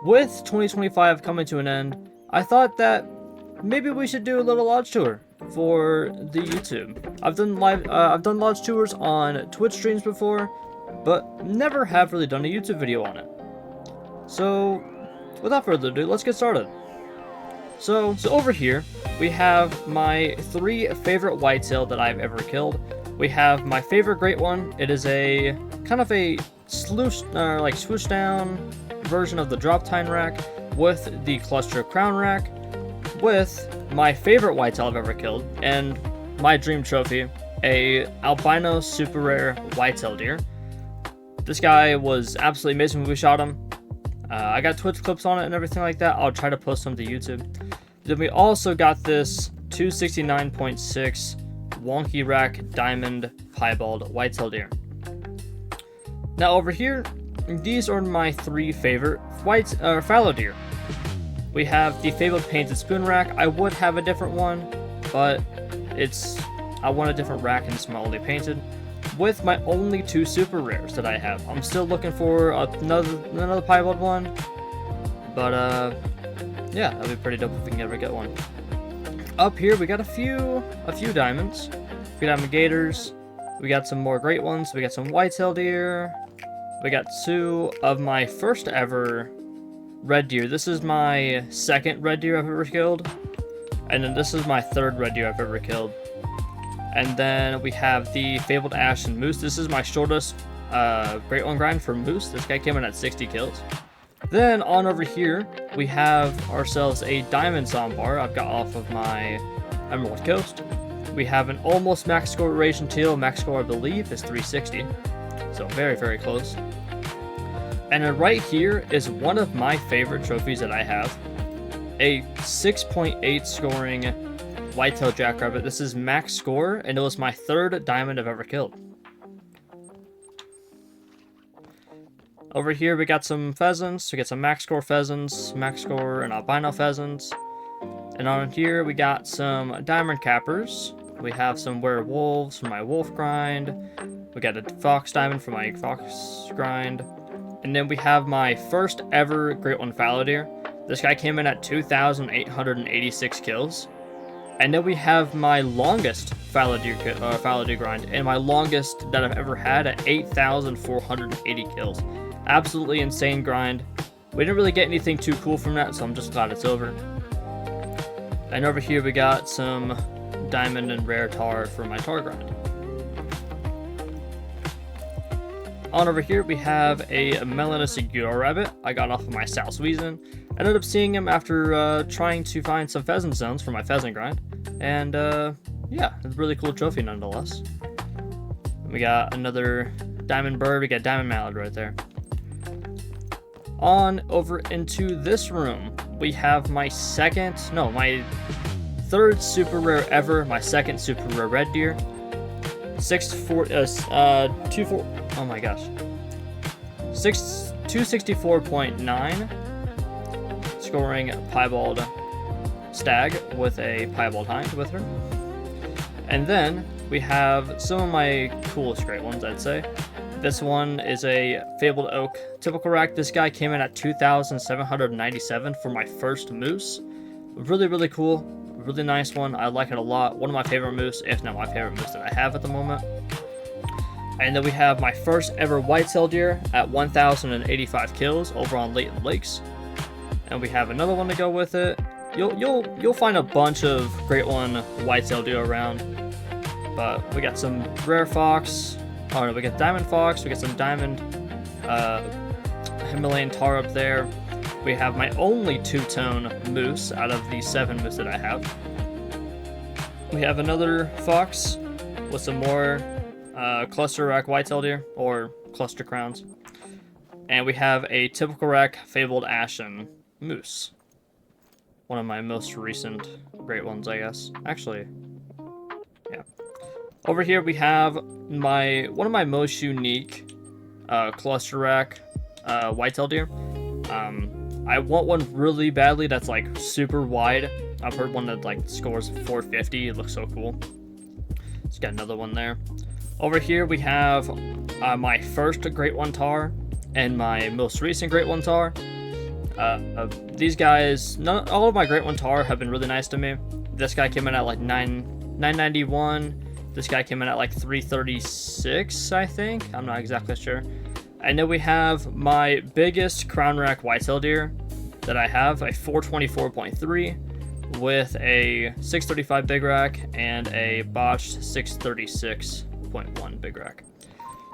with 2025 coming to an end, I thought that maybe we should do a little lodge tour for the YouTube. I've done lodge tours on Twitch streams before, but never have really done a YouTube video on it. So, without further ado, let's get started. So over here, we have my 3 favorite whitetail that I've ever killed. We have my favorite great one. It is a kind of a swoosh down version of the drop tine rack with the cluster crown rack, with my favorite whitetail I've ever killed and my dream trophy, a albino super rare whitetail deer. This guy was absolutely amazing when we shot him. I got Twitch clips on it and everything like that. I'll try to post them to YouTube. Then we also got this 269.6 wonky rack diamond piebald whitetail deer. Now over here, these are my 3 favorite fallow deer. We have the fabled painted spoon rack. I would have a different one, but I want a different rack and it's my only painted. With my only 2 super rares that I have. I'm still looking for another piebald one, but yeah, that'd be pretty dope if we can ever get one. Up here we got a few diamonds. We got diamond gators. We got some more great ones. We got some whitetail deer. We got 2 of my first ever red deer. This is my 2nd red deer I've ever killed, and then this is my 3rd red deer I've ever killed. And then we have the fabled ash and moose. This is my shortest great one grind for moose. This guy came in at 60 kills. Then on over here, we have ourselves a diamond zombar I've got off of my Emerald Coast. We have an almost max score Eurasian teal. Max score, I believe, is 360. So very, very close. And then right here is one of my favorite trophies that I have. A 6.8 scoring whitetail jackrabbit. This is max score, and it was my 3rd diamond I've ever killed. Over here we got some pheasants. We got some max score pheasants, max score and albino pheasants. And on here we got some diamond cappers. We have some werewolves for my wolf grind. We got a fox diamond for my fox grind. And then we have my first ever great one fallow deer. This guy came in at 2,886 kills. And then we have my longest fallow deer grind, and my longest that I've ever had at 8,480 kills. Absolutely insane grind. We didn't really get anything too cool from that, so I'm just glad it's over. And over here we got some diamond and rare tar for my tar grind. On over here we have a melanous Segura rabbit I got off of my South Sweden. Ended up seeing him after trying to find some pheasant zones for my pheasant grind. And yeah, it's a really cool trophy nonetheless. We got another diamond bird. We got diamond mallard right there. On over into this room, we have my 3rd super rare ever, my 2nd super rare red deer. 264.9 scoring piebald stag with a piebald hind with her. And then we have some of my coolest great ones, I'd say. This one is a fabled oak typical rack. This guy came in at 2,797 for my first moose. Really, really cool. Really nice one. I like it a lot. One of my favorite moose, if not my favorite moose that I have at the moment. And then we have my first ever whitetail deer at 1,085 kills over on Leighton Lakes. And we have another one to go with it. You'll find a bunch of great one whitetail deer around. But we got some rare fox. Oh no, we got diamond fox. We got some diamond Himalayan tar up there. We have my only 2-tone moose out of the 7 moose that I have. We have another fox with some more cluster rack whitetail deer, or cluster crowns. And we have a typical rack fabled ashen moose. One of my most recent great ones, I guess. Actually, yeah. Over here we have one of my most unique cluster rack whitetail deer. I want one really badly that's like super wide. I've heard one that like scores 450. It looks so cool. It's got another one there. Over here we have my first Great One Tar and my most recent Great One Tar. These guys, all of my Great One Tar have been really nice to me. This guy came in at like 991. This guy came in at like 336, I think. I'm not exactly sure. And then we have my biggest crown rack whitetail deer that I have, a 424.3 with a 635 big rack and a botched 636.1 big rack.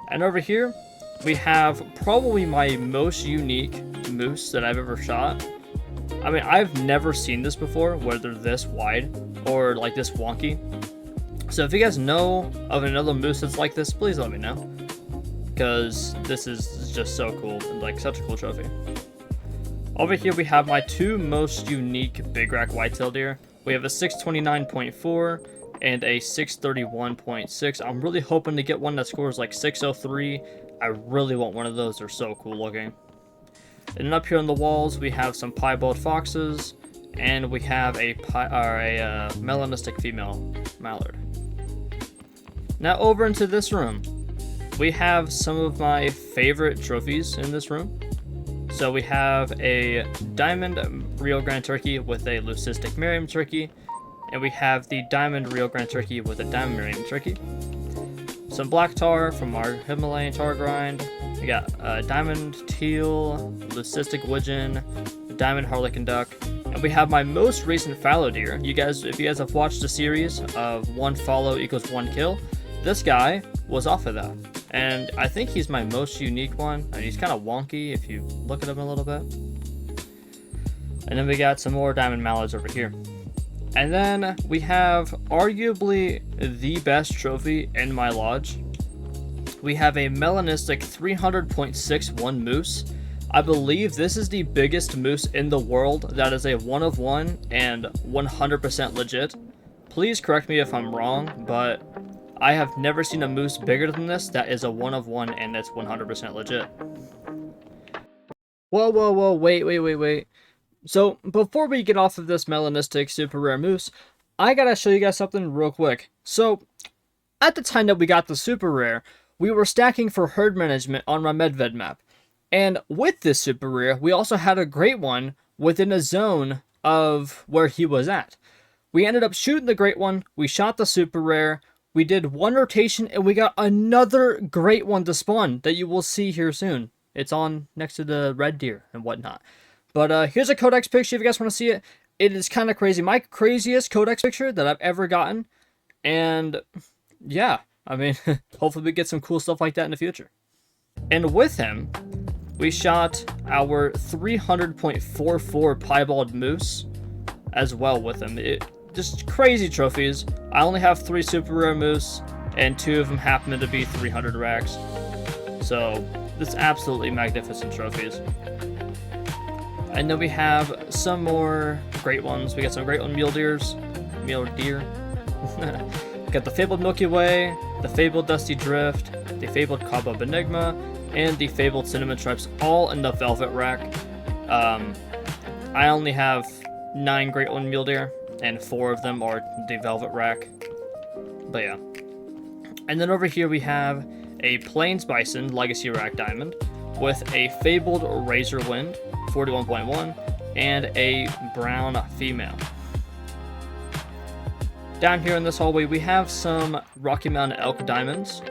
And over here, we have probably my most unique moose that I've ever shot. I mean, I've never seen this before, where they're this wide or like this wonky. So if you guys know of another moose that's like this, please let me know, because this is just so cool and like such a cool trophy. Over here we have my two most unique big rack whitetail deer. We have a 629.4 and a 631.6. I'm really hoping to get one that scores like 603. I really want one of those. They're so cool looking. And then up here on the walls we have some piebald foxes, and we have a melanistic female mallard. Now over into this room, we have some of my favorite trophies in this room. So we have a diamond Rio Grande turkey with a leucistic Merriam turkey, and we have the diamond Rio Grande turkey with a diamond Merriam turkey. Some black tar from our Himalayan tar grind. We got diamond teal, leucistic widgeon, diamond harlequin duck, and we have my most recent fallow deer. You guys, if you guys have watched the series of 1 fallow equals 1 kill, this guy was off of that. And I think he's my most unique one. I mean, he's kind of wonky if you look at him a little bit. And then we got some more diamond mallards over here. And then we have arguably the best trophy in my lodge. We have a melanistic 300.61 moose. I believe this is the biggest moose in the world that is a 1 of 1 and 100% legit. Please correct me if I'm wrong, but I have never seen a moose bigger than this that is a 1 of 1 and it's 100% legit. Whoa, wait. So, before we get off of this melanistic super rare moose, I gotta show you guys something real quick. So, at the time that we got the super rare, we were stacking for herd management on my Medved map. And with this super rare, we also had a great one within a zone of where he was at. We ended up shooting the great one, we shot the super rare, we did one rotation, and we got another great one to spawn that you will see here soon. It's on next to the red deer and whatnot. But here's a codex picture if you guys want to see it. It is kind of crazy. My craziest codex picture that I've ever gotten. And yeah, I mean, hopefully we get some cool stuff like that in the future. And with him, we shot our 300.44 piebald moose as well with him. Just crazy trophies. I only have 3 super rare moose, and 2 of them happen to be 300 racks. So, this absolutely magnificent trophies. And then we have some more great ones. We got some great one mule deer. We got the fabled Milky Way, the fabled Dusty Drift, the fabled Cobweb Enigma, and the fabled Cinnamon Stripes, all in the velvet rack. I only have 9 great one mule deer, and 4 of them are the velvet rack. But yeah. And then over here we have a Plains Bison Legacy Rack Diamond with a fabled Razor Wind 41.1 and a brown female. Down here in this hallway we have some Rocky Mountain Elk Diamonds.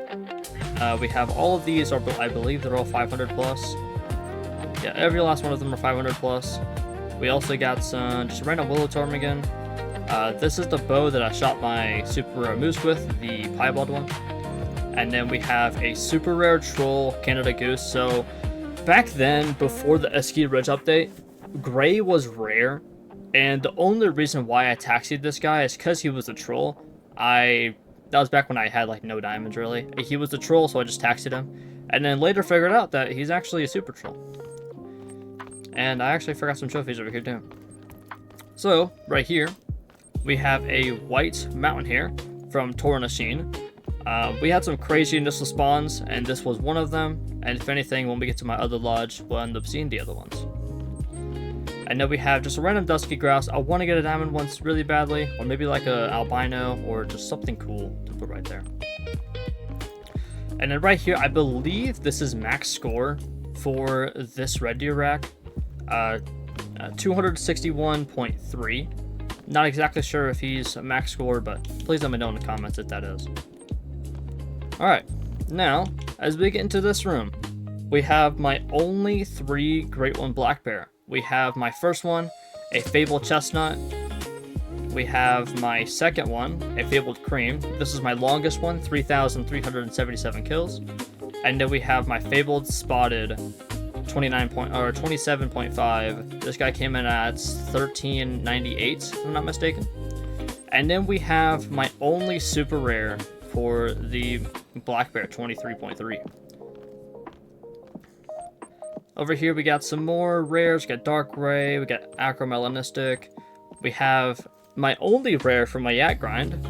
We have all of these, are I believe they're all 500 plus. Yeah, every last one of them are 500 plus. We also got some just random willow ptarmigan. This is the bow that I shot my super rare moose with, the piebald one. And then we have a super rare troll Canada goose. So back then, before the Esky Ridge update, gray was rare, and the only reason why I taxied this guy is because he was a troll. That was back when I had like no diamonds really. He was a troll, so I just taxied him, and then later figured out that he's actually a super troll. And I actually forgot some trophies over here too. So right here, we have a white mountain hare from Torinasheen. We had some crazy initial spawns, and this was one of them. And if anything, when we get to my other lodge, we'll end up seeing the other ones. And then we have just a random dusky grouse. I want to get a diamond once really badly, or maybe like a albino, or just something cool to put right there. And then right here, I believe this is max score for this red deer rack. 261.3. Not exactly sure if he's a max score, but please let me know in the comments if that is. Alright, now, as we get into this room, we have my only 3 Great One Black Bear. We have my first one, a Fabled Chestnut. We have my second one, a Fabled Cream. This is my longest one, 3,377 kills. And then we have my Fabled Spotted, 27.5. This guy came in at 1398, if I'm not mistaken. And then we have my only super rare for the Black Bear, 23.3. Over here we got some more rares. We got Dark Gray, we got Acromelanistic. We have my only rare for my Yak grind.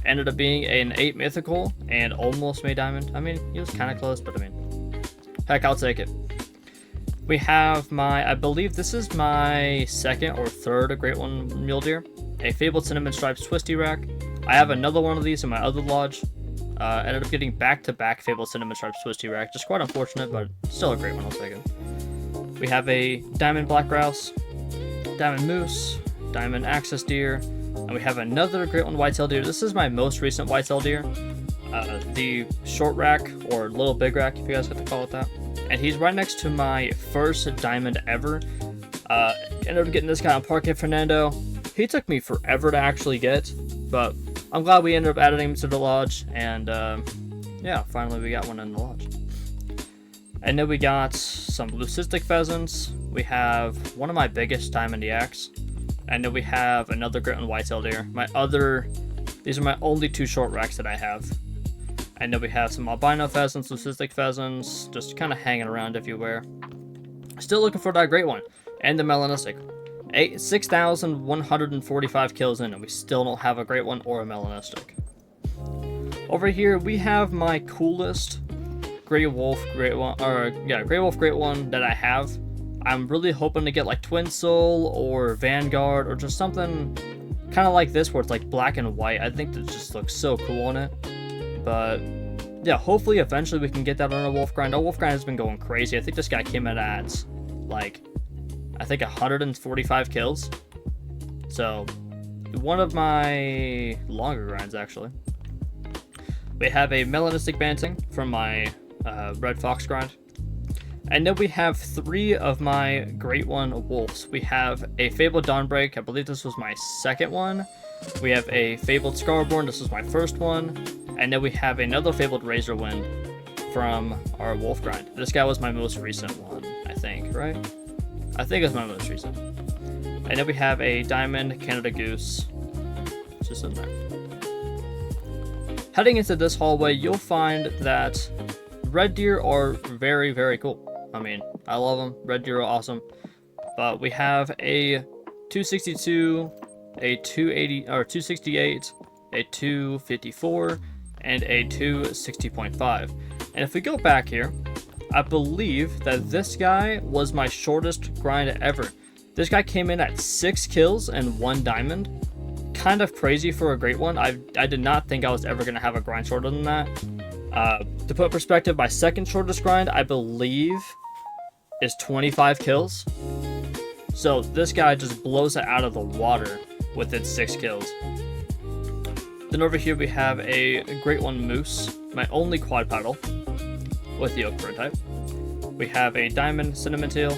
Ended up being an 8 mythical and almost made diamond. I mean, he was kind of close, but I mean, heck, I'll take it. We have my, I believe this is my second or third Great One Mule Deer, a Fabled Cinnamon Stripes Twisty Rack. I have another one of these in my other lodge. Ended up getting back-to-back Fabled Cinnamon Stripes Twisty Rack. Just quite unfortunate, but still a great one, I'll take it. We have a Diamond Black Grouse, Diamond Moose, Diamond Axis Deer, and we have another Great One Whitetail Deer. This is my most recent Whitetail Deer. The short rack, or little big rack, if you guys have to call it that. And he's right next to my first diamond ever. Ended up getting this guy on Parque Fernando. He took me forever to actually get, but I'm glad we ended up adding him to the lodge, and yeah, finally we got one in the lodge. And then we got some leucistic pheasants. We have one of my biggest diamond yaks, and then we have another Great One Whitetail Deer. These are my only 2 short racks that I have. And then we have some albino pheasants, leucistic pheasants, just kind of hanging around everywhere. Still looking for that Great One, and the melanistic. 6,145 kills in, and we still don't have a Great One or a melanistic. Over here, we have my coolest Grey Wolf Great One, Grey Wolf Great One that I have. I'm really hoping to get like Twin Soul or Vanguard or just something kind of like this where it's like black and white. I think that just looks so cool on it. But yeah, hopefully eventually we can get that on our wolf grind. Our wolf grind has been going crazy. I think this guy came in at like, I think 145 kills. So one of my longer grinds actually. We have a melanistic banting from my red fox grind. And then we have 3 of my Great One wolves. We have a Fabled Dawnbreak. I believe this was my second one. We have a Fabled Scarborn. This was my first one. And then we have another Fabled Razorwind from our wolf grind. This guy was my most recent one, I think, right? I think it's my most recent. And then we have a Diamond Canada Goose. It's just in there. Heading into this hallway, you'll find that red deer are very, very cool. I mean, I love them. Red deer are awesome. But we have a 262, a 280 or 268, a 254, and a 260.5. And if we go back here, I believe that this guy was my shortest grind ever. This guy came in at 6 kills and 1 diamond. Kind of crazy for a Great One. I did not think I was ever going to have a grind shorter than that. To put in perspective, my second shortest grind, I believe, is 25 kills. So this guy just blows it out of the water with its 6 kills. Then over here we have a Great One Moose, my only quad pedal with the oak bird type. We have a Diamond Cinnamon Tail.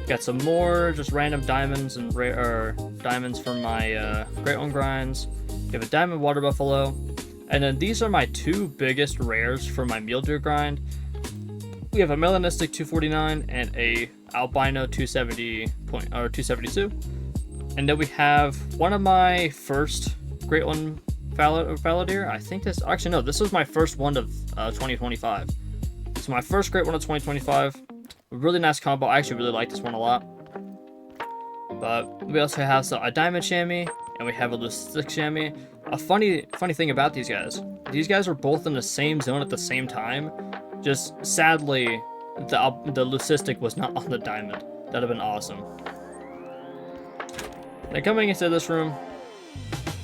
Got some more just random diamonds and diamonds from my Great One grinds. We have a Diamond Water Buffalo. And then these are my 2 biggest rares for my mule deer grind. We have a melanistic 249 and a albino 272. And then we have one of my first Great One fallow deer. I think this, actually no, this was my first one of 2025. So my first Great One of 2025. A really nice combo. I actually really like this one a lot. But we also have a diamond chamois and we have a leucistic chamois. A funny thing about these guys are both in the same zone at the same time. Just sadly, the leucistic was not on the diamond. That'd have been awesome. Now coming into this room,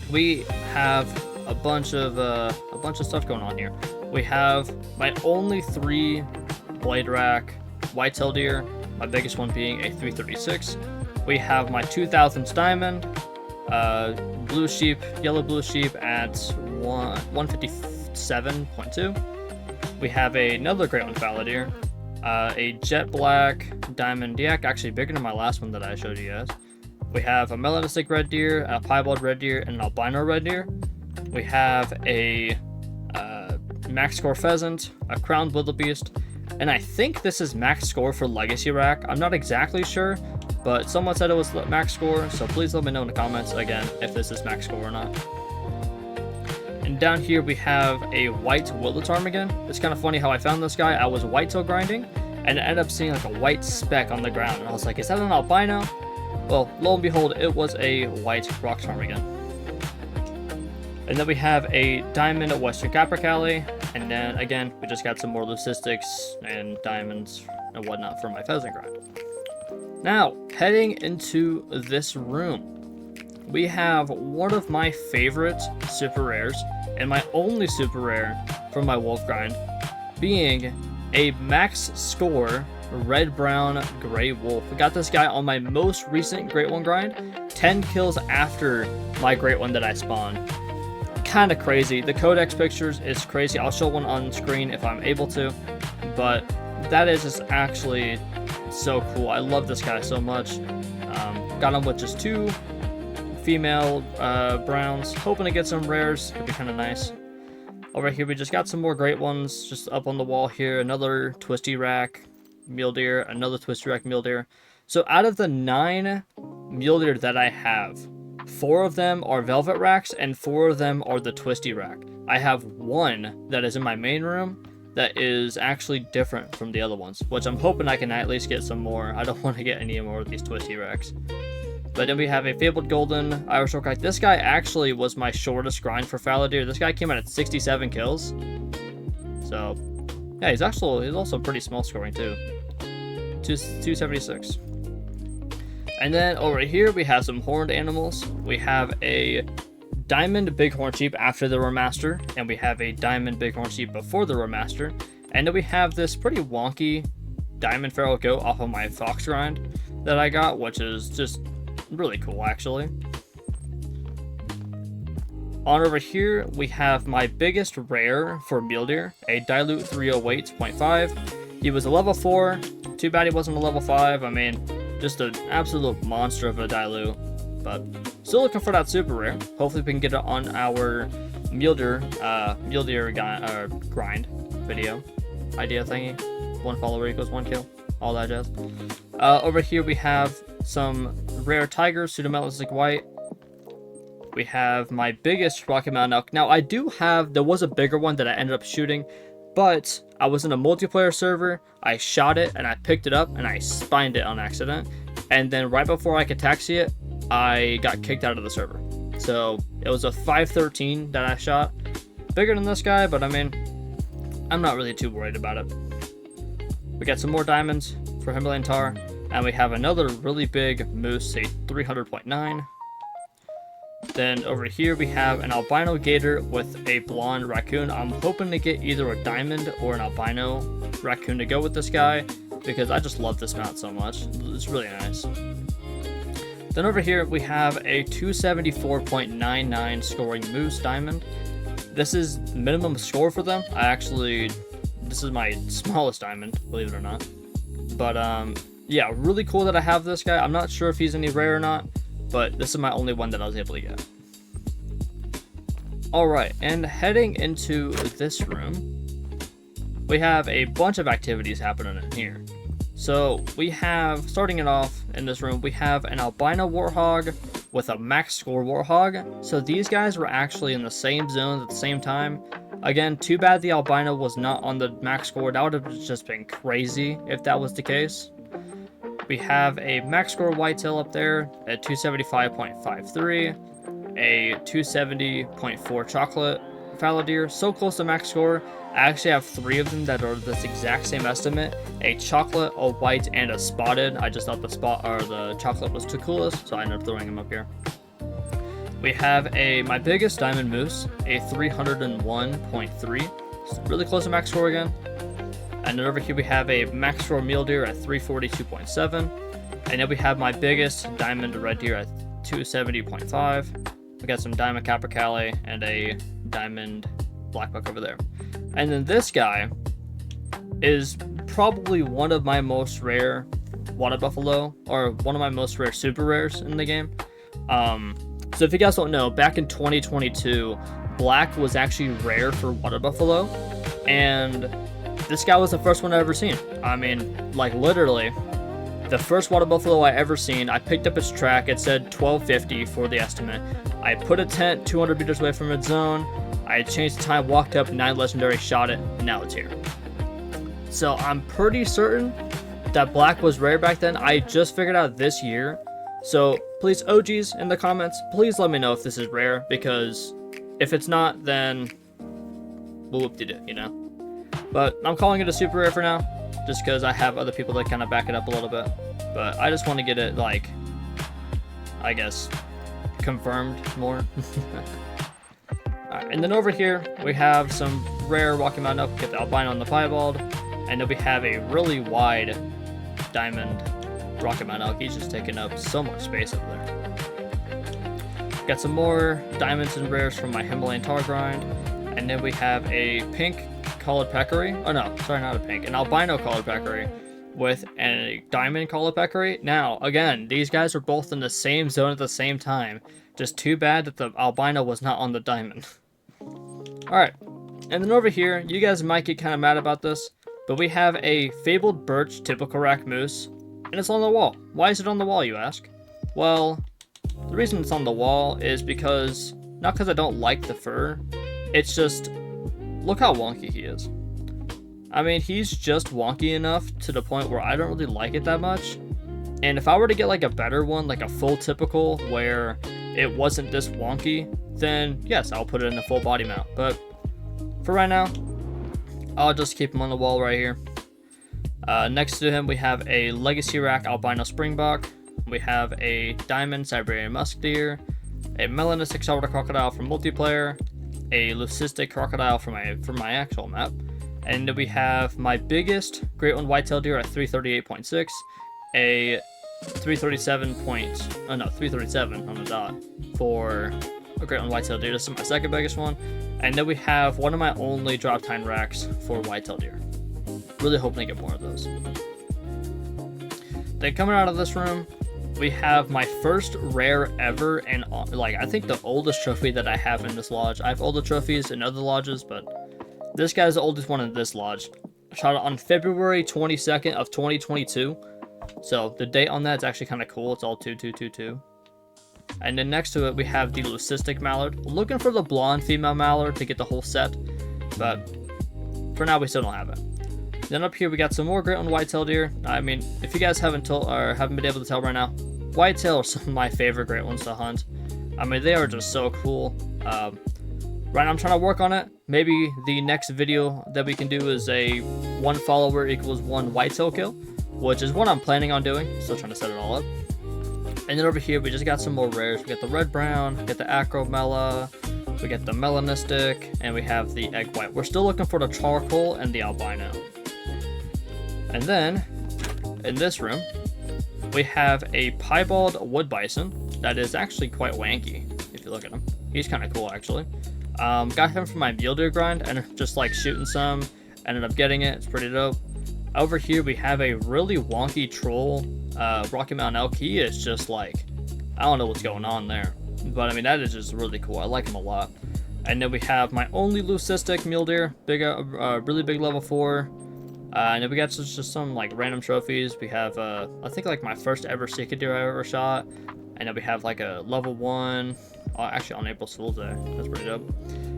we have a bunch of stuff going on here. We have my only 3 blade rack whitetail deer. My biggest one being a 336. We have my 2000s diamond, blue sheep, yellow blue sheep at 157.2. We have another great one fallow deer, a jet black diamond yak, actually bigger than my last one that I showed you guys. We have a melanistic red deer, a piebald red deer, and an albino red deer. We have a max score pheasant, a crowned wildebeest, and I think this is max score for legacy rack. I'm not exactly sure, but someone said it was max score, so please let me know in the comments again if this is max score or not. And down here we have a white willow ptarmigan. It's kind of funny how I found this guy. I was whitetail grinding and ended up seeing like a white speck on the ground, and I was like, is that an albino? Well, lo and behold, it was a white rock ptarmigan. And then we have a diamond western capercaillie, and then again we just got some more leucistics and diamonds and whatnot for my pheasant grind. Now, heading into this room, we have one of my favorite super rares, and my only super rare for my wolf grind, being a max score red-brown gray wolf. We got this guy on my most recent Great One grind, 10 kills after my Great One that I spawned. Kind of crazy. The codex pictures is crazy. I'll show one on screen if I'm able to, but that is just actually so cool. I love this guy so much. Got him with just 2 female browns, hoping to get some rares. It'd be kind of nice. Over here we just got some more great ones just up on the wall here. Another twisty rack mule deer, another twisty rack mule deer. So out of the 9 mule deer that I have, 4 of them are velvet racks and 4 of them are the twisty rack. I have 1 that is in my main room that is actually different from the other ones, which I'm hoping I can at least get some more. I don't want to get any more of these twisty racks. But then we have a fabled golden Irish oak. This guy actually was my shortest grind for fallow deer. This guy came out at 67 kills. So yeah, he's also pretty small scoring too. 276. And then over here we have some horned animals. We have a diamond bighorn sheep after the remaster, and we have a diamond bighorn sheep before the remaster. And then we have this pretty wonky diamond feral goat off of my fox grind that I got, which is just really cool actually. On over here we have my biggest rare for mule deer, a dilute 308.5. He was a level 4. Too bad he wasn't a level 5. I mean, just an absolute monster of a dilute, but still looking for that super rare. Hopefully we can get it on our mule deer grind video idea thingy. 1 follower equals 1 kill, all that jazz. Over here we have some rare tigers, pseudomelanistic white. We have my biggest Rocky Mountain elk. Now there was a bigger one that I ended up shooting, but I was in a multiplayer server, I shot it, and I picked it up, and I spined it on accident. And then right before I could taxi it, I got kicked out of the server. So it was a 513 that I shot. Bigger than this guy, but I mean, I'm not really too worried about it. We got some more diamonds for Himalayan tar, and we have another really big moose, a 300.9. Then over here we have an albino gator with a blonde raccoon. I'm hoping to get either a diamond or an albino raccoon to go with this guy, because I just love this mount so much. It's really nice. Then over here we have a 274.99 scoring moose diamond. This is minimum score for them. This is my smallest diamond, believe it or not. But yeah, really cool that I have this guy. I'm not sure if he's any rare or not, but this is my only one that I was able to get. Alright, and heading into this room, we have a bunch of activities happening in here. So we have, starting it off in this room, we have an albino warthog with a max score warthog. So these guys were actually in the same zone at the same time. Again, too bad the albino was not on the max score. That would have just been crazy if that was the case. We have a max score whitetail up there at 275.53, a 270.4 chocolate fallow deer, so close to max score. I actually have 3 of them that are this exact same estimate, a chocolate, a white, and a spotted. I just thought the chocolate was too coolest, so I ended up throwing them up here. We have my biggest diamond moose, a 301.3, really close to max score again. And then over here we have a max roar mule deer at 342.7. And then we have my biggest diamond red deer at 270.5. We got some diamond capercaillie and a diamond black buck over there. And then this guy is probably one of my most rare water buffalo, or one of my most rare super rares in the game. So if you guys don't know, back in 2022, black was actually rare for water buffalo, and this guy was the first one I ever seen. I mean, like literally, the first water buffalo I ever seen, I picked up its track, it said 1250 for the estimate. I put a tent 200 meters away from its zone, I changed the time, walked up, 9 legendary, shot it, and now it's here. So I'm pretty certain that black was rare back then. I just figured out this year. So please, OGs in the comments, please let me know if this is rare, because if it's not, then we'll whoop-de-doo, you know? But I'm calling it a super rare for now, just because I have other people that kind of back it up a little bit. But I just want to get it, like, I guess, confirmed more. Alright, and then over here, we have some rare Rocky Mountain elk. We get the albino and the piebald. And then we have a really wide diamond Rocky Mountain elk. He's just taking up so much space over there. Got some more diamonds and rares from my Himalayan tar grind. And then we have a pink collared peccary. Oh no, sorry, not a pink. An albino collared peccary with a diamond collared peccary. Now, again, these guys were both in the same zone at the same time. Just too bad that the albino was not on the diamond. Alright, and then over here, you guys might get kind of mad about this, but we have a fabled birch typical rack moose, and it's on the wall. Why is it on the wall, you ask? Well, the reason it's on the wall is because, not because I don't like the fur, it's just, look how wonky he is. I mean, he's just wonky enough to the point where I don't really like it that much. And if I were to get like a better one, like a full typical where it wasn't this wonky, then yes, I'll put it in a full body mount. But for right now, I'll just keep him on the wall right here. Next to him, we have a Legacy Rack albino springbok. We have a diamond Siberian musk deer, a melanistic saltwater crocodile from multiplayer, a leucistic crocodile from my actual map, and then we have my biggest great one whitetail deer at 338.6, a 337 on the dot for a great one whitetail deer. This is my second biggest one, and then we have one of my only drop time racks for whitetail deer. Really hoping to get more of those. Then coming out of this room, we have my first rare ever, and like I think the oldest trophy that I have in this lodge. I have older trophies in other lodges, but this guy's the oldest one in this lodge. Shot it on February 22nd of 2022. So the date on that is actually kind of cool. It's all 2222. And then next to it, we have the leucistic mallard. Looking for the blonde female mallard to get the whole set, but for now we still don't have it. Then up here we got some more great one whitetail deer. I mean, if you guys haven't been able to tell right now, whitetail are some of my favorite great ones to hunt. I mean, they are just so cool. Right now I'm trying to work on it. Maybe the next video that we can do is a 1 follower equals 1 whitetail kill, which is what I'm planning on doing. Still trying to set it all up. And then over here we just got some more rares. We got the red brown, we got the acro mela, we got the melanistic, and we have the egg white. We're still looking for the charcoal and the albino. And then in this room we have a piebald wood bison that is actually quite wanky if you look at him. He's kind of cool actually. Got him from my mule deer grind and just like shooting some, ended up getting it. It's pretty dope. Over here we have a really wonky troll Rocky Mountain elk. He is just like, I don't know what's going on there, but I mean that is just really cool. I like him a lot. And then we have my only leucistic mule deer, really big level 4. And then we got just some like random trophies. We have I think like my first ever Sika deer I ever shot, and then we have like a level 1 actually on April Fool's Day. That's pretty dope.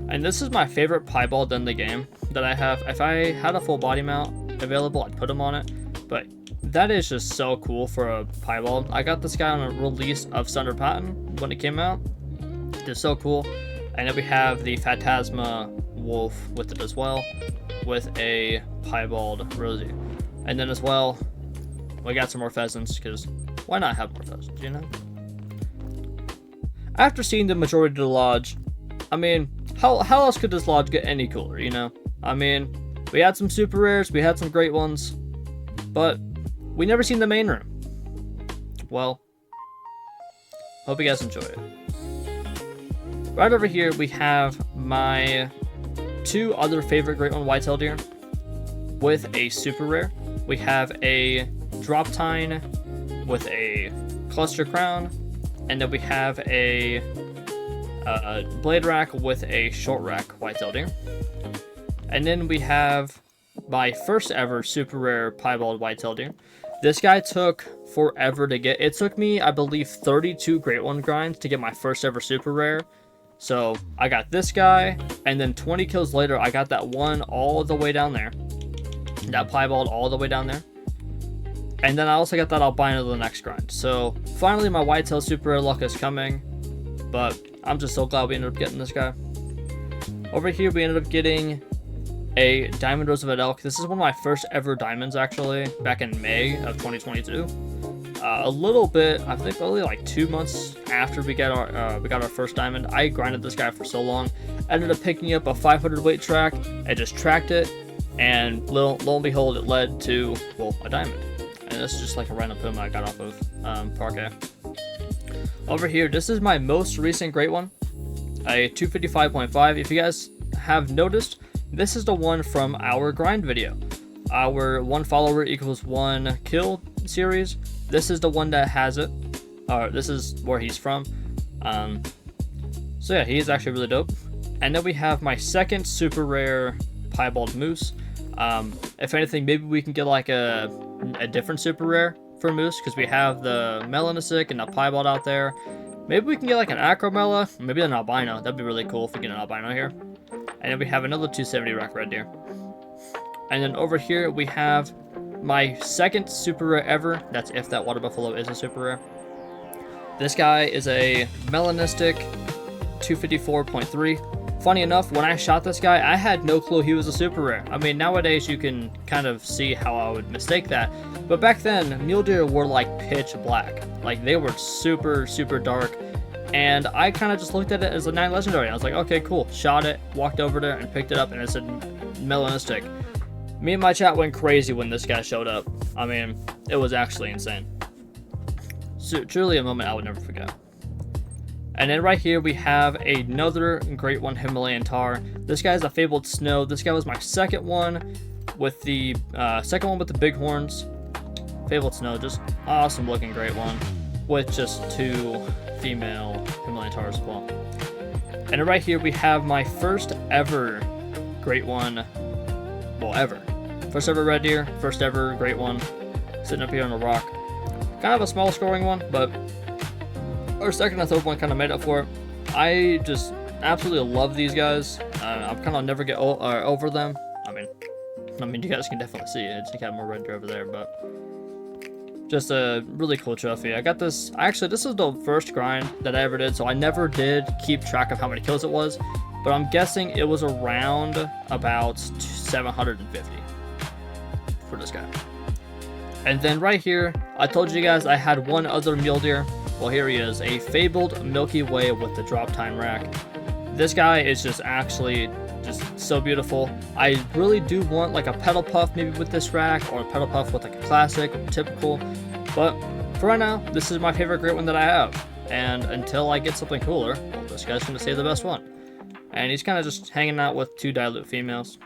And this is my favorite piebald in the game that I have. If I had a full body mount available, I'd put him on it, but that is just so cool for a piebald. I got this guy on a release of Thunder Pattern when it came out. It's so cool. And then we have the Phantasma wolf with it as well, with a piebald Rosie. And then as well, we got some more pheasants, because why not have more pheasants, you know? After seeing the majority of the lodge, I mean, how else could this lodge get any cooler, you know? I mean, We had some super rares, we had some great ones, but we never seen the main room. Well, hope you guys enjoy it. Right over here, we have my 2 other favorite great one whitetail deer with a super rare. We have a drop tine with a cluster crown, and then we have a blade rack with a short rack whitetail deer. And then we have my first ever super rare piebald whitetail deer. This guy took forever to get. It took me, I believe, 32 great one grinds to get my first ever super rare. So I got this guy, and then 20 kills later, I got that one all the way down there. That piebald all the way down there. And then I also got that albino the next grind. So finally my whitetail super rare luck is coming, but I'm just so glad we ended up getting this guy. Over here we ended up getting a diamond Roosevelt elk. This is one of my first ever diamonds, actually, back in May of 2022. A little bit, I think only like 2 months after we got our first diamond. I grinded this guy for so long, ended up picking up a 500 weight track. I just tracked it, and lo and behold, it led to, well, a diamond. And this is just like a random puma I got off of Parquet. Over here, this is my most recent great one, a 255.5. If you guys have noticed, this is the one from our grind video, our 1 follower equals 1 kill series. This is the one that has it. This is where he's from. So yeah, he is actually really dope. And then we have my second super rare piebald moose. If anything, maybe we can get like a different super rare for moose, because we have the melanistic and the piebald out there. Maybe we can get like an acromela, maybe an albino. That'd be really cool if we get an albino here. And then we have another 270 rack red deer. And then over here we have my second super rare ever. That's if that water buffalo is a super rare. This guy is a melanistic 254.3. Funny enough, when I shot this guy, I had no clue he was a super rare. I mean, nowadays you can kind of see how I would mistake that. But back then, mule deer were like pitch black. Like, they were super, super dark. And I kind of just looked at it as a 9 legendary. I was like, okay, cool. Shot it, walked over there, and picked it up, and it said melanistic. Me and my chat went crazy when this guy showed up. I mean, it was actually insane. So, truly a moment I would never forget. And then right here we have another great one, Himalayan tar. This guy is a fabled snow. This guy was my second one with the big horns. Fabled snow, just awesome looking great one with just 2 female Himalayan tars as well. And then right here we have my first ever great one, well, ever. First ever red deer, first ever great one, sitting up here on the rock. Kind of a small scoring one, but our second and third one kind of made up for it. I just absolutely love these guys. I kind of never get over them. I mean, you guys can definitely see it. You got more red deer over there, but just a really cool trophy. I got this. Actually, this is the first grind that I ever did, so I never did keep track of how many kills it was, but I'm guessing it was around about 750 for this guy. And then right here, I told you guys I had one other mule deer. Well, here he is, a fabled Milky Way with the drop time rack. This guy is just actually just so beautiful. I really do want like a pedal puff maybe with this rack, or a pedal puff with like a classic or typical, but for right now, this is my favorite great one that I have. And until I get something cooler, well, this guy's gonna stay the best one. And he's kind of just hanging out with 2 dilute females.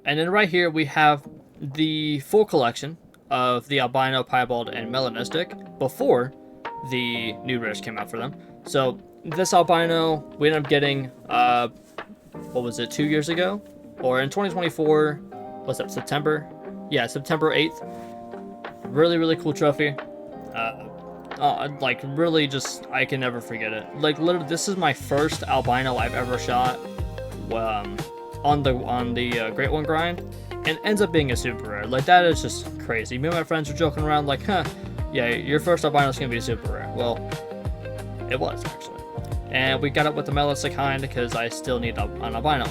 And then right here we have the full collection of the albino, piebald, and melanistic before the new rares came out for them. So this albino we ended up getting, what was it, 2 years ago? Or in 2024, what's that, September? Yeah, September 8th. Really, really cool trophy. Like, really just, I can never forget it. Like, literally, this is my first albino I've ever shot on the Great One grind, and ends up being a super rare. Like, that is just crazy. Me and my friends were joking around like, huh, yeah, your first albino is gonna be a super rare. Well, it was, actually. And we got it with the melanistic hind because I still need an albino one.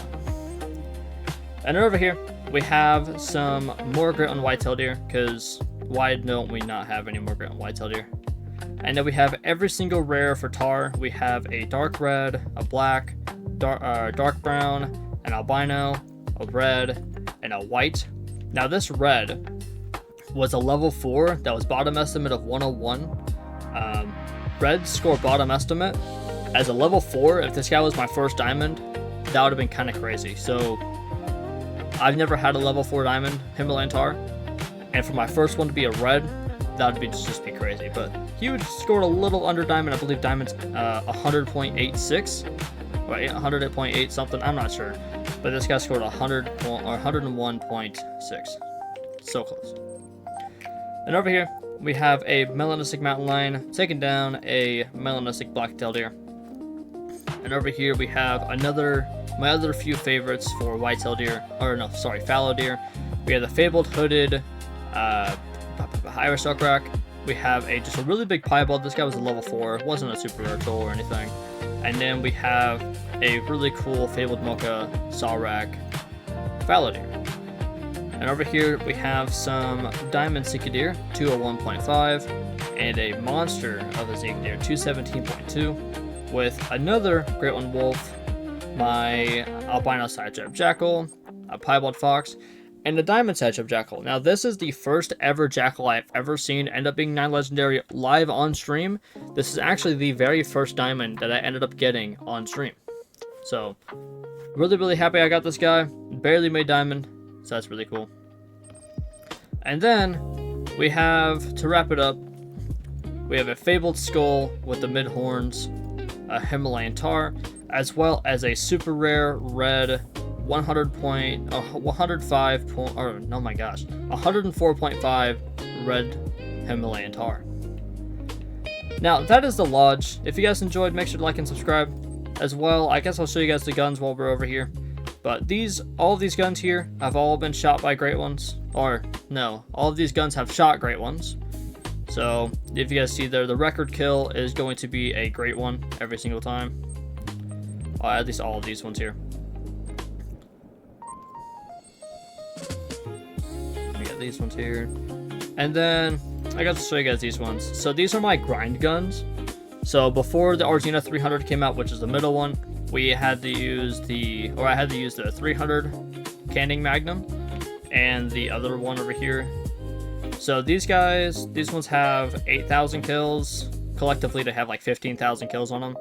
And over here, we have some more Great One whitetail deer, because why don't we not have any more Great One whitetail deer? And then we have every single rare for tar. We have a dark red, a black, dark brown, an albino, a red, and a white. Now this red was a level 4 that was bottom estimate of 101. Red score bottom estimate as a level 4. If this guy was my first diamond, that would have been kind of crazy. So I've never had a level 4 diamond Himalayan tar, and for my first one to be a red, that would be just be crazy. But he would scored a little under diamond. I believe diamond's 100.86 or 100.8 something. I'm not sure, but this guy scored 101.6. So close. And over here we have a melanistic mountain lion taking down a melanistic black-tailed deer. And over here we have my other few favorites for white-tailed deer, or no, sorry, fallow deer. We have the fabled hooded Irish elk-rack. We have just a really big piebald. This guy was a level 4, wasn't a super rare tool or anything. And then we have a really cool fabled mocha saw rack fallow deer. And over here we have some diamond Sika deer, 201.5, and a monster of a Sika deer, 217.2, with another great one wolf, my albino side-striped jackal, a piebald fox, and a diamond side-striped jackal. Now this is the first ever jackal I've ever seen end up being 9 legendary live on stream. This is actually the very first diamond that I ended up getting on stream. So really happy I got this guy. Barely made diamond, so that's really cool. And then we have, to wrap it up, we have a fabled skull with the mid horns, a Himalayan tar, as well as a super rare red 104.5 red Himalayan tar. Now that is the lodge. If you guys enjoyed, make sure to like and subscribe. As well, I guess I'll show you guys the guns while we're over here. But all of these guns here have all been shot by great ones. Or no, all of these guns have shot great ones. So if you guys see there, the record kill is going to be a great one every single time. At least all of these ones here. We got these ones here. And then I got to show you guys these ones. So these are my grind guns. So before the Arzina 300 came out, which is the middle one, I had to use the 300 Canning Magnum and the other one over here. So these ones have 8,000 kills. Collectively, they have like 15,000 kills on them.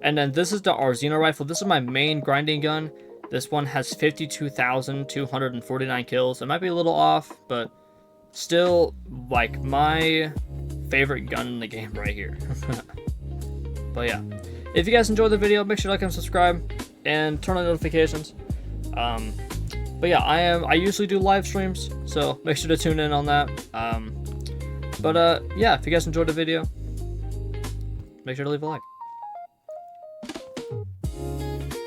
And then this is the Arzina rifle. This is my main grinding gun. This one has 52,249 kills. It might be a little off, but still like my favorite gun in the game right here. But yeah, if you guys enjoyed the video, make sure to like and subscribe and turn on notifications. But yeah, I usually do live streams, so make sure to tune in on that. Yeah, if you guys enjoyed the video, make sure to leave a like.